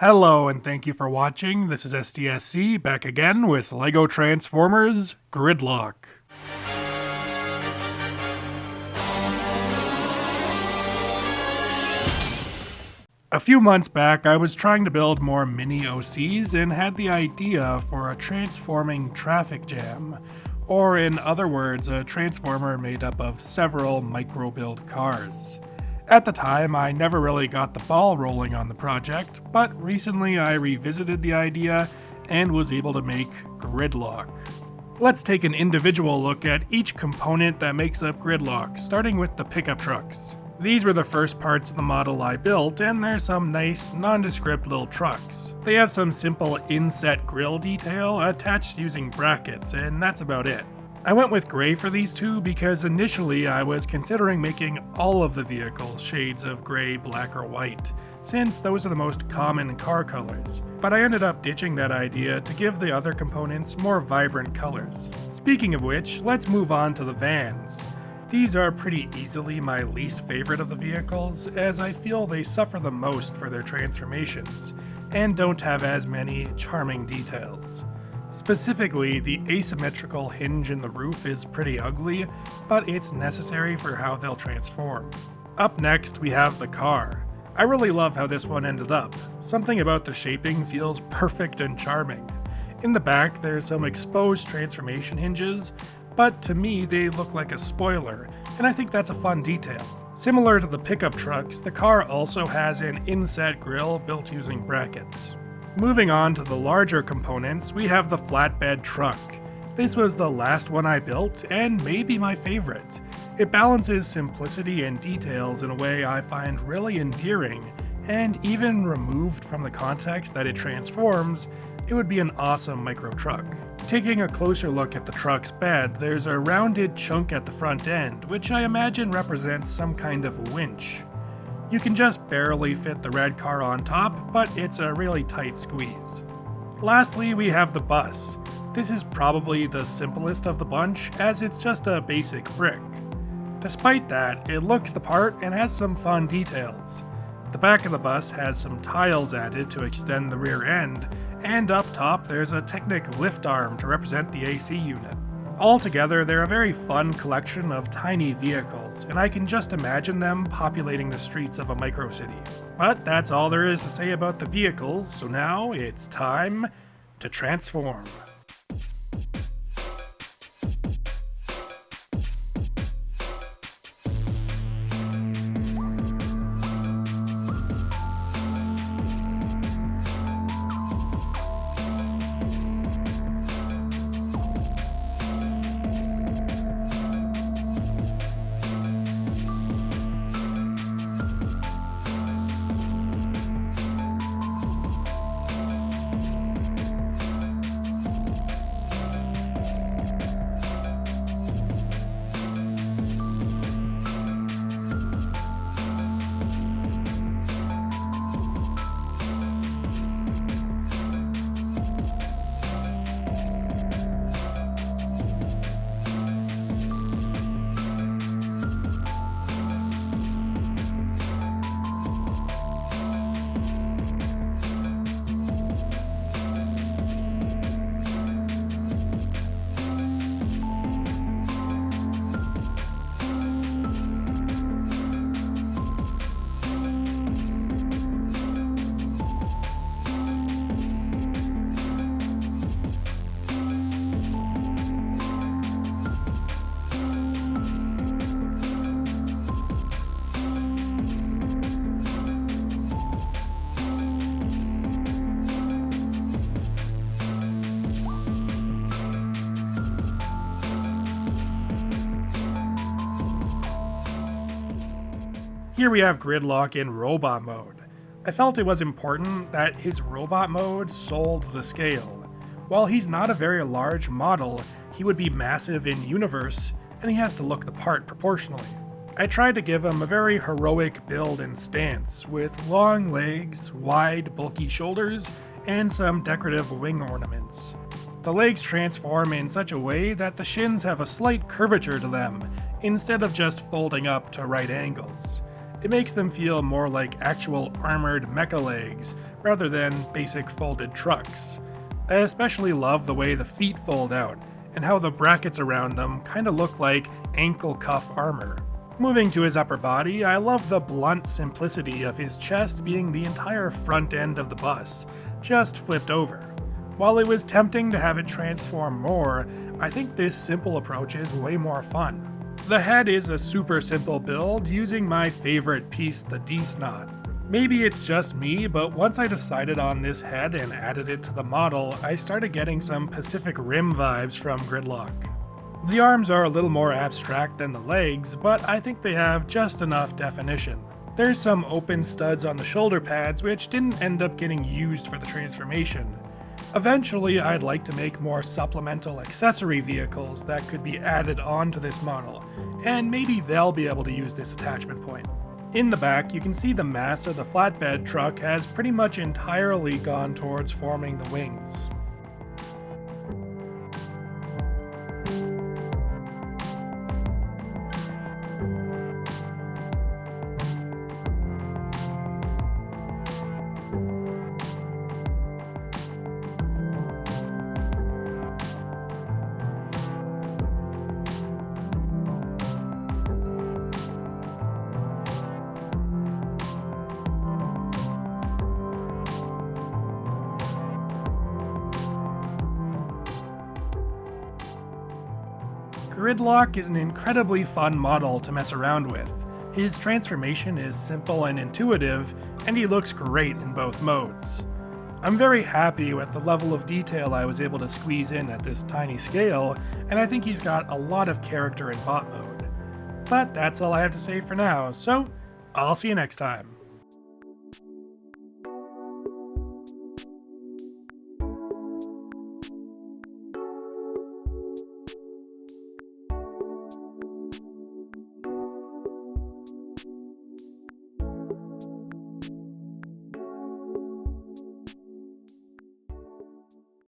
Hello and thank you for watching. This is SDSC back again with LEGO Transformers Gridlock. A few months back, I was trying to build more mini OCs and had the idea for a transforming traffic jam, or in other words, a transformer made up of several micro-build cars. At the time, I never really got the ball rolling on the project, but recently I revisited the idea and was able to make Gridlock. Let's take an individual look at each component that makes up Gridlock, starting with the pickup trucks. These were the first parts of the model I built, and they're some nice, nondescript little trucks. They have some simple inset grille detail attached using brackets, and that's about it. I went with gray for these two because initially I was considering making all of the vehicles shades of gray, black, or white, since those are the most common car colors, but I ended up ditching that idea to give the other components more vibrant colors. Speaking of which, let's move on to the vans. These are pretty easily my least favorite of the vehicles, as I feel they suffer the most for their transformations, and don't have as many charming details. Specifically, the asymmetrical hinge in the roof is pretty ugly, but it's necessary for how they'll transform. Up next, we have the car. I really love how this one ended up. Something about the shaping feels perfect and charming. In the back, there's some exposed transformation hinges, but to me they look like a spoiler, and I think that's a fun detail. Similar to the pickup trucks, the car also has an inset grille built using brackets. Moving on to the larger components, we have the flatbed truck. This was the last one I built, and maybe my favorite. It balances simplicity and details in a way I find really endearing, and even removed from the context that it transforms, it would be an awesome micro truck. Taking a closer look at the truck's bed, there's a rounded chunk at the front end, which I imagine represents some kind of winch. You can just barely fit the red car on top, but it's a really tight squeeze. Lastly, we have the bus. This is probably the simplest of the bunch, as it's just a basic brick. Despite that, it looks the part and has some fun details. The back of the bus has some tiles added to extend the rear end, and up top there's a Technic lift arm to represent the AC unit. Altogether, they're a very fun collection of tiny vehicles, and I can just imagine them populating the streets of a micro-city. But that's all there is to say about the vehicles, so now it's time to transform. Here we have Gridlock in robot mode. I felt it was important that his robot mode sold the scale. While he's not a very large model, he would be massive in universe, and he has to look the part proportionally. I tried to give him a very heroic build and stance, with long legs, wide, bulky shoulders, and some decorative wing ornaments. The legs transform in such a way that the shins have a slight curvature to them, instead of just folding up to right angles. It makes them feel more like actual armored mecha legs rather than basic folded trucks. I especially love the way the feet fold out and how the brackets around them kinda look like ankle cuff armor. Moving to his upper body, I love the blunt simplicity of his chest being the entire front end of the bus, just flipped over. While it was tempting to have it transform more, I think this simple approach is way more fun. The head is a super simple build using my favorite piece, the D-Snot. Maybe it's just me, but once I decided on this head and added it to the model, I started getting some Pacific Rim vibes from Gridlock. The arms are a little more abstract than the legs, but I think they have just enough definition. There's some open studs on the shoulder pads which didn't end up getting used for the transformation. Eventually, I'd like to make more supplemental accessory vehicles that could be added onto this model, and maybe they'll be able to use this attachment point. In the back, you can see the mass of the flatbed truck has pretty much entirely gone towards forming the wings. Gridlock is an incredibly fun model to mess around with. His transformation is simple and intuitive, and he looks great in both modes. I'm very happy with the level of detail I was able to squeeze in at this tiny scale, and I think he's got a lot of character in bot mode. But that's all I have to say for now, so I'll see you next time.